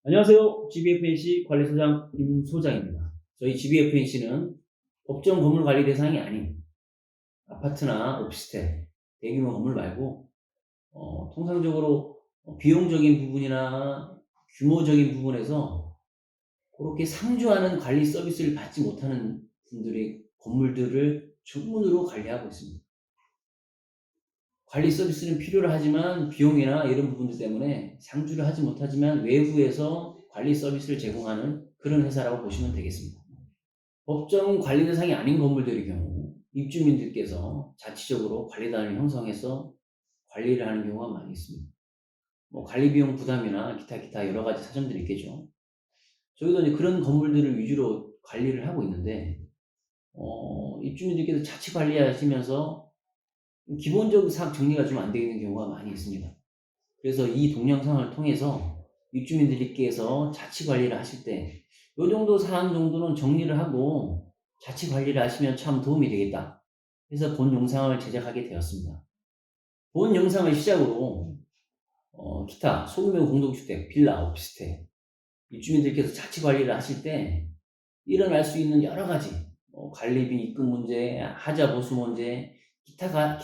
안녕하세요. GBFNC 관리소장 김소장입니다. 저희 GBFNC는 법정 건물 관리 대상이 아닌 아파트나 오피스텔, 대규모 건물 말고 통상적으로 비용적인 부분이나 규모적인 부분에서 그렇게 상주하는 관리 서비스를 받지 못하는 분들의 건물들을 전문으로 관리하고 있습니다. 관리 서비스는 필요로 하지만 비용이나 이런 부분들 때문에 상주를 하지 못하지만 외부에서 관리 서비스를 제공하는 그런 회사라고 보시면 되겠습니다. 법정 관리 대상이 아닌 건물들의 경우 입주민들께서 자치적으로 관리단을 형성해서 관리를 하는 경우가 많이 있습니다. 관리 비용 부담이나 기타 여러 가지 사정들이 있겠죠. 저희도 이제 그런 건물들을 위주로 관리를 하고 있는데 입주민들께서 자치 관리하시면서 기본적인 사업 정리가 좀 안 되어 있는 경우가 많이 있습니다. 그래서 이 동영상을 통해서 입주민들께서 자치 관리를 하실 때 이 정도 사항 정도는 정리를 하고 자치 관리를 하시면 참 도움이 되겠다. 그래서 본 영상을 제작하게 되었습니다. 본 영상을 시작으로 기타 소규모 공동주택, 빌라, 오피스텔 입주민들께서 자치 관리를 하실 때 일어날 수 있는 여러 가지 관리비 입금 문제, 하자 보수 문제, 기타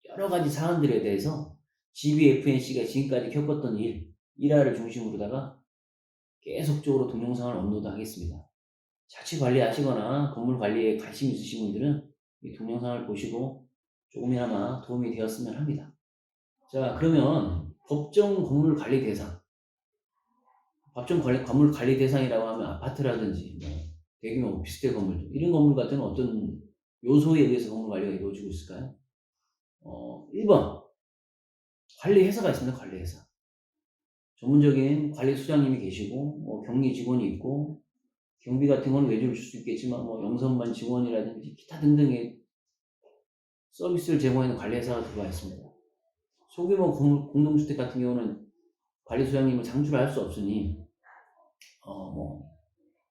여러 가지 사안들에 대해서 GBFNC가 지금까지 겪었던 일화를 중심으로다가 계속적으로 동영상을 업로드하겠습니다. 자치 관리하시거나 건물 관리에 관심 있으신 분들은 이 동영상을 보시고 조금이나마 도움이 되었으면 합니다. 자, 그러면 법정 건물 관리 대상, 건물 관리 대상이라고 하면 아파트라든지 대규모 오피스텔 건물들, 이런 건물 같은 건 어떤 요소에 의해서 건물 관리가 이루어지고 있을까요? 1번 관리회사가 있습니다. 관리회사. 전문적인 관리소장님이 계시고 격리 직원이 있고 경비 같은 건 외주를 줄 수 있겠지만 영선반 직원이라든지 기타 등등의 서비스를 제공하는 관리회사가 들어와 있습니다. 소규모 공동주택 같은 경우는 관리소장님을 상주를 할 수 없으니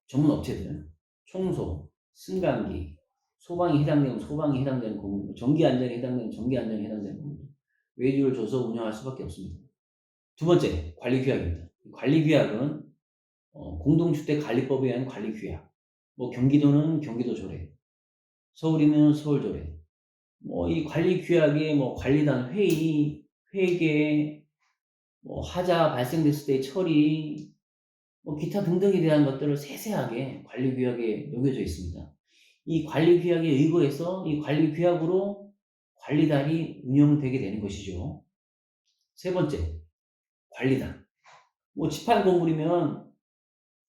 전문 업체들, 청소, 승강기, 소방이 해당되는 건물, 전기 안전에 해당되는 전기 안전에 해당되는 건물, 외주를 줘서 운영할 수밖에 없습니다. 두 번째, 관리규약입니다. 관리규약은 공동주택관리법에 의한 관리규약, 경기도는 경기도 조례, 서울이면 서울 조례, 이 관리규약의 관리단 회의, 회계, 하자 발생됐을 때 처리, 기타 등등에 대한 것들을 세세하게 관리규약에 녹여져 있습니다. 이 관리규약에 의거해서 이 관리규약으로 관리단이 운영되게 되는 것이죠. 세 번째, 관리단. 집한 건물이면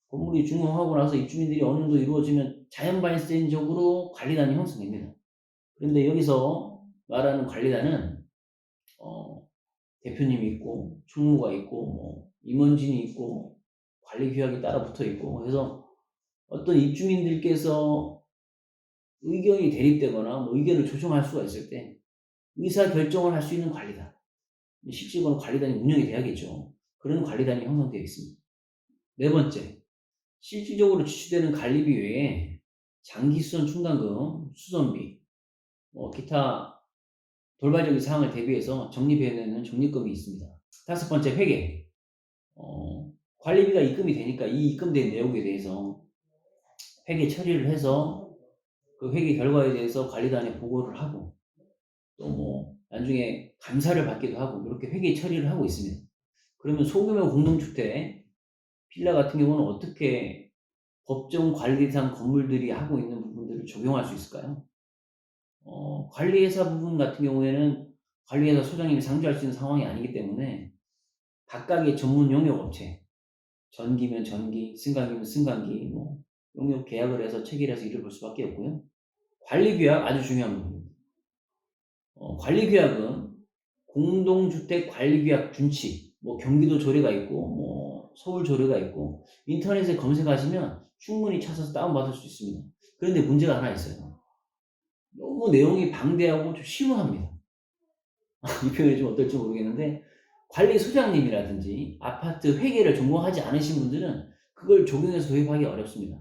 건물이 준공하고 나서 입주민들이 어느 정도 이루어지면 자연 발생적으로 관리단이 형성됩니다. 그런데 여기서 말하는 관리단은 대표님이 있고 총무가 있고 임원진이 있고 관리규약이 따라 붙어 있고, 그래서 어떤 입주민들께서 의견이 대립되거나 의견을 조정할 수가 있을 때 의사결정을 할 수 있는 관리단, 실질적으로 관리단이 운영이 돼야겠죠. 그런 관리단이 형성되어 있습니다. 네 번째, 실질적으로 지출되는 관리비 외에 장기수선 충당금, 수선비, 기타 돌발적인 사항을 대비해서 적립해내는 적립금이 있습니다. 다섯 번째, 회계. 관리비가 입금이 되니까 이 입금된 내용에 대해서 회계 처리를 해서 그 회계 결과에 대해서 관리단에 보고를 하고 또 나중에 감사를 받기도 하고 이렇게 회계 처리를 하고 있습니다. 그러면 소규모 공동주택, 빌라 같은 경우는 어떻게 법정 관리 대상 건물들이 하고 있는 부분들을 적용할 수 있을까요? 관리회사 부분 같은 경우에는 관리회사 소장님이 상주할 수 있는 상황이 아니기 때문에 각각의 전문 용역 업체, 전기면 전기, 승강기면 승강기, 용역 계약을 해서 체결해서 일을 볼 수밖에 없고요. 관리규약 아주 중요한 부분입니다. 관리규약은 공동주택 관리규약 준칙, 경기도 조례가 있고 서울 조례가 있고 인터넷에 검색하시면 충분히 찾아서 다운받을 수 있습니다. 그런데 문제가 하나 있어요. 너무 내용이 방대하고 좀 심오합니다. 이 표현이 좀 어떨지 모르겠는데 관리소장님이라든지 아파트 회계를 전공하지 않으신 분들은 그걸 적용해서 도입하기 어렵습니다.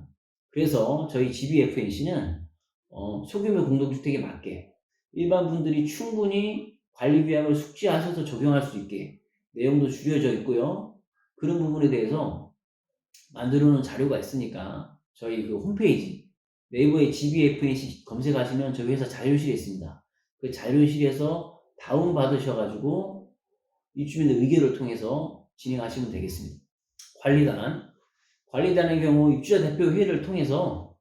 그래서 저희 GBFNC는 소규모 공동주택에 맞게 일반 분들이 충분히 관리규약을 숙지하셔서 적용할 수 있게 내용도 줄여져 있고요. 그런 부분에 대해서 만들어 놓은 자료가 있으니까 저희 그 홈페이지 네이버에 GBFNC 검색하시면 저희 회사 자료실에 있습니다. 그 자료실에서 다운 받으셔가지고 입주민의 의견을 통해서 진행하시면 되겠습니다. 관리단의 경우 입주자 대표 회의를 통해서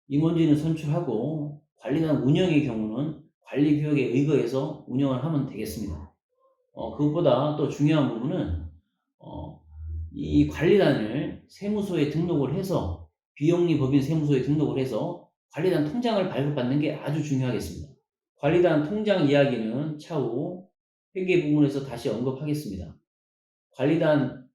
임원진을 선출하고 관리단 운영의 경우는 관리규약에 의거해서 운영을 하면 되겠습니다. 그것보다 또 중요한 부분은 이 관리단을 세무서에 등록을 해서 비영리 법인 세무서에 등록을 해서 관리단 통장을 발급받는 게 아주 중요하겠습니다. 관리단 통장 이야기는 차후 회계 부분에서 다시 언급하겠습니다. 관리단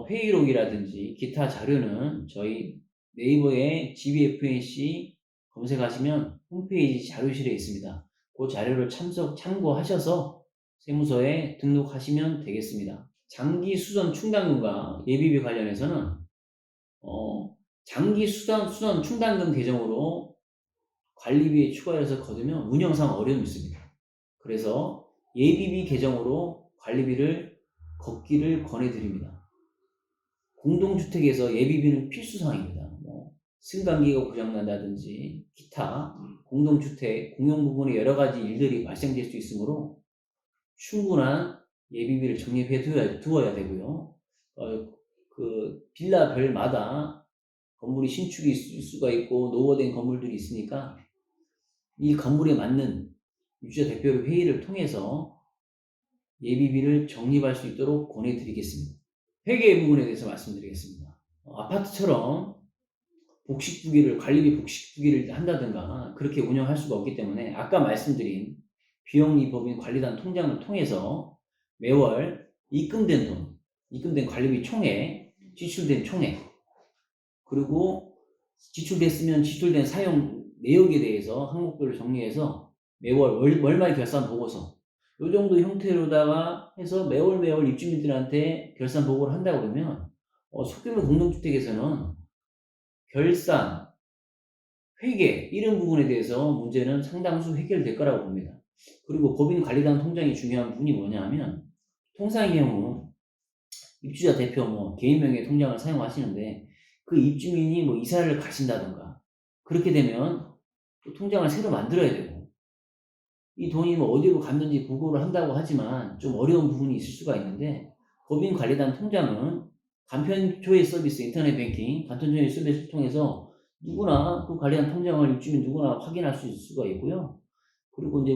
회의록이라든지 기타 자료는 저희 네이버에 GBFNC 검색하시면 홈페이지 자료실에 있습니다. 그 자료를 참고하셔서 세무서에 등록하시면 되겠습니다. 장기 수선 충당금과 예비비 관련해서는 장기 수선 충당금 계정으로 관리비에 추가해서 거두면 운영상 어려움이 있습니다. 그래서 예비비 계정으로 관리비를 걷기를 권해드립니다. 공동주택에서 예비비는 필수사항입니다. 승강기가 고장난다든지 기타 공동주택 공용 부분에 여러 가지 일들이 발생될 수 있으므로 충분한 예비비를 적립해 두어야 되고요. 그 빌라별마다 건물이 신축이 있을 수가 있고 노후된 건물들이 있으니까 이 건물에 맞는 입주자 대표 회의를 통해서 예비비를 적립할 수 있도록 권해드리겠습니다. 회계 부분에 대해서 말씀드리겠습니다. 아파트처럼 관리비 복식부기를 한다든가 그렇게 운영할 수가 없기 때문에 아까 말씀드린 비영리 법인 관리단 통장을 통해서 매월 입금된 관리비 총액, 지출된 총액, 그리고 지출됐으면 지출된 사용 내역에 대해서 항목별로 정리해서 매월 월말 결산 보고서 이 정도 형태로다가 해서 매월 입주민들한테 결산 보고를 한다 그러면 소규모 공동주택에서는 결산, 회계 이런 부분에 대해서 문제는 상당수 해결될 거라고 봅니다. 그리고 법인 관리단 통장이 중요한 부분이 뭐냐 하면 통상의 경우 입주자 대표 개인 명의 통장을 사용하시는데 그 입주민이 이사를 가신다던가 그렇게 되면 또 통장을 새로 만들어야 되고 이 돈이 어디로 갔는지 보고를 한다고 하지만 좀 어려운 부분이 있을 수가 있는데 법인 관리단 통장은 간편조회 서비스, 인터넷 뱅킹, 간편조회 서비스를 통해서 누구나 그 관리단 통장을 입주민 누구나 확인할 수 있을 수가 있고요. 그리고 이제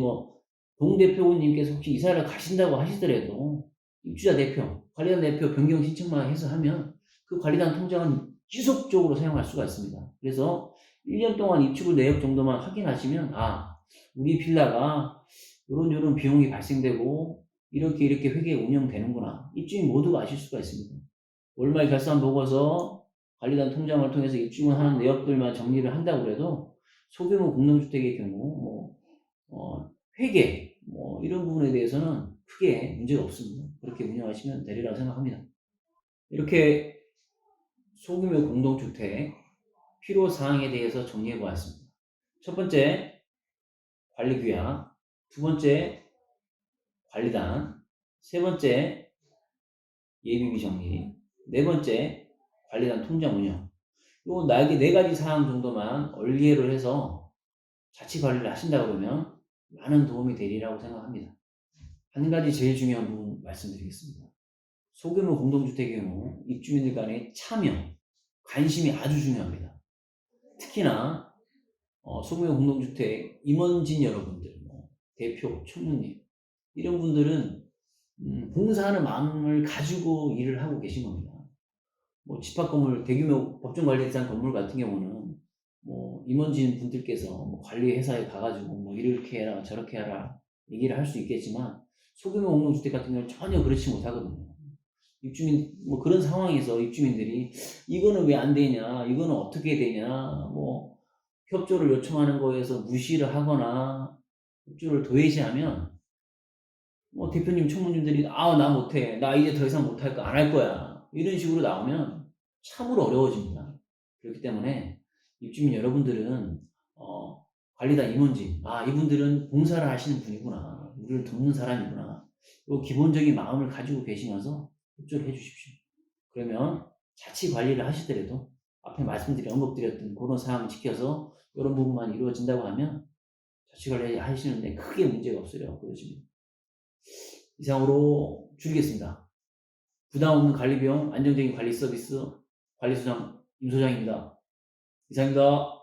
동 대표님께서 혹시 이사를 가신다고 하시더라도 입주자 대표, 관리단 대표 변경 신청만 해서 하면 그 관리단 통장은 지속적으로 사용할 수가 있습니다. 그래서 1년 동안 입주물 내역 정도만 확인하시면 우리 빌라가 이런 비용이 발생되고 이렇게 회계 운영되는구나. 입주민 모두가 아실 수가 있습니다. 월말 결산 보고서 관리단 통장을 통해서 입주민하는 내역들만 정리를 한다고 해도 소규모 공동주택의 경우 회계 이런 부분에 대해서는 크게 문제가 없습니다. 그렇게 운영하시면 되리라고 생각합니다. 이렇게 소규모 공동주택 필요사항에 대해서 정리해 보았습니다. 첫 번째 관리규약, 두 번째 관리단, 세 번째 예비비 정리, 네 번째 관리단 통장 운영. 요 네 가지 사항 정도만 얼리해를 해서 자치 관리를 하신다 그러면 많은 도움이 되리라고 생각합니다. 한 가지 제일 중요한 부분 말씀드리겠습니다. 소규모 공동주택의 경우 입주민들 간의 참여, 관심이 아주 중요합니다. 특히나 소규모 공동주택 임원진 여러분들, 대표, 총무님 이런 분들은 봉사하는 마음을 가지고 일을 하고 계신 겁니다. 집합건물, 대규모 법정관리 대상 건물 같은 경우는 임원진 분들께서 관리 회사에 가가지고 이렇게 해라 저렇게 해라 얘기를 할 수 있겠지만 소규모 공동주택 같은 경우는 전혀 그렇지 못하거든요. 입주민 그런 상황에서 입주민들이 이거는 왜 안 되냐, 이거는 어떻게 되냐, 협조를 요청하는 거에서 무시를 하거나 협조를 도외시하면 대표님, 총무님들이 나 못해, 나 이제 더 이상 못할 거 안 할 거야 이런 식으로 나오면 참으로 어려워집니다. 그렇기 때문에 입주민 여러분들은 관리단 임원진, 이분들은 봉사를 하시는 분이구나, 우리를 돕는 사람이구나, 이 기본적인 마음을 가지고 계시면서 협조를 해주십시오. 그러면 자치 관리를 하시더라도 앞에 언급드렸던 그런 사항을 지켜서 이런 부분만 이루어진다고 하면 자치 관리 하시는데 크게 문제가 없어요. 그러시면 이상으로 줄이겠습니다. 부담 없는 관리 비용, 안정적인 관리 서비스 관리소장 임소장입니다. 이상입니다.